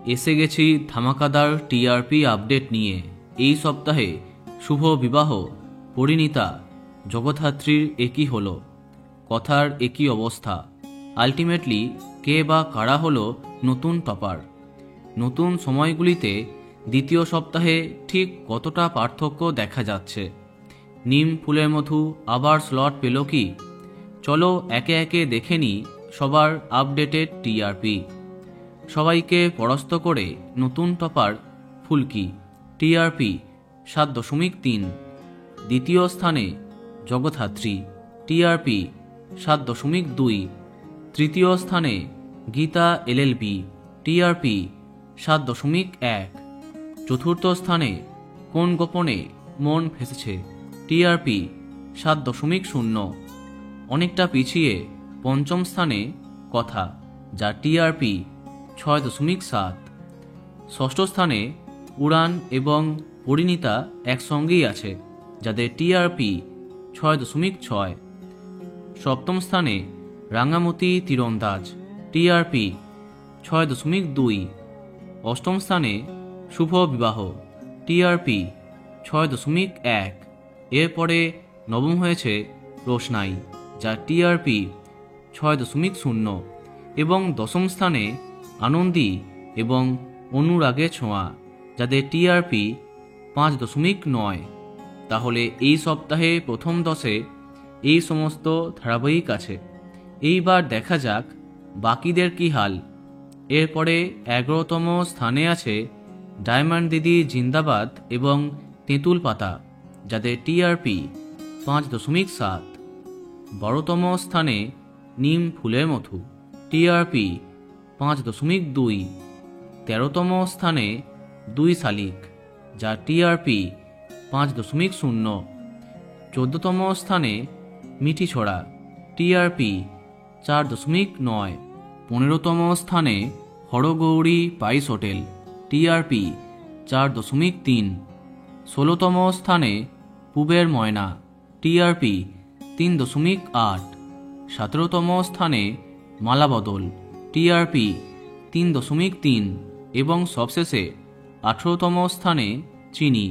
এসে গেছি ধামাকাদার TRP update নিয়ে। এই সপ্তাহে শুভ বিবাহ, পরিণীতা, জগদ্ধাত্রীর একই হলো, কথার একই অবস্থা। আলটিমেটলি কে বা কারা হলো নতুন টপার? নতুন সময়গুলিতে দ্বিতীয় সপ্তাহে ঠিক কতটা পার্থক্য দেখা যাচ্ছে? নিম ফুলের মধু আবার স্লট পেল কি? চলো একে একে দেখে নিই সবার আপডেটেড টিআরপি। সবাইকে পরাস্ত করে নতুন টপার ফুলকি, টিআরপি 7.3। দ্বিতীয় স্থানে জগদ্ধাত্রী, টিআরপি 7.2। তৃতীয় স্থানে গীতা এলএলবি, টিআরপি 7.1। চতুর্থ স্থানে কোন গোপনে মন ফেসেছে, টিআরপি 7.0। অনেকটা পিছিয়ে পঞ্চম স্থানে কথা, যা টিআরপি 6.7। ষষ্ঠ স্থানে উড়ান এবং পরিণীতা একসঙ্গেই আছে, যাদের টিআরপি 6.6। সপ্তম স্থানে রাঙামতি তীরন্দাজ, টিআরপি 6.2। অষ্টম স্থানে শুভ বিবাহ, টিআরপি 6.1। এরপরে নবম হয়েছে রোশনাই, যা টিআরপি 6.0। এবং দশম স্থানে আনন্দী এবং অনুরাগের ছোঁয়া, যাদের টিআরপি 5.9। তাহলে এই সপ্তাহে প্রথম 10-এ এই সমস্ত ধারাবাহিক আছে। এইবার দেখা যাক বাকিদের কি হাল। এরপরে 11তম স্থানে আছে ডায়মন্ড দিদি জিন্দাবাদ এবং তেঁতুল পাতা, যাদের টিআরপি 5.7। 12তম স্থানে নিম ফুলের মধু, টিআরপি 5.2। 13তম স্থানে দুই শালিক, যা টিআরপি 5.0। 14তম স্থানে মিঠি ছড়া, টিআরপি 4.9। 15তম স্থানে হরগৌরী পাইস হোটেল, টিআরপি 4.3। 16তম স্থানে পুবের ময়না, টিআরপি 3.8। 17তম স্থানে মালাবদল, টিআরপি 3.3। এবং সবশেষে 18তম স্থানে চিনি,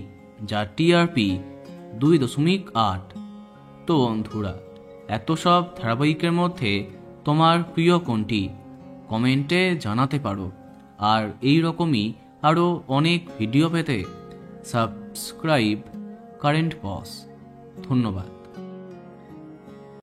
যা টিআরপি 2.8। তো বন্ধুরা, এত সব ধারাবাহিকের মধ্যে তোমার প্রিয় কোনটি কমেন্টে জানাতে পারো। আর এই রকমই আরও অনেক ভিডিও পেতে সাবস্ক্রাইব কারেন্ট বস। ধন্যবাদ।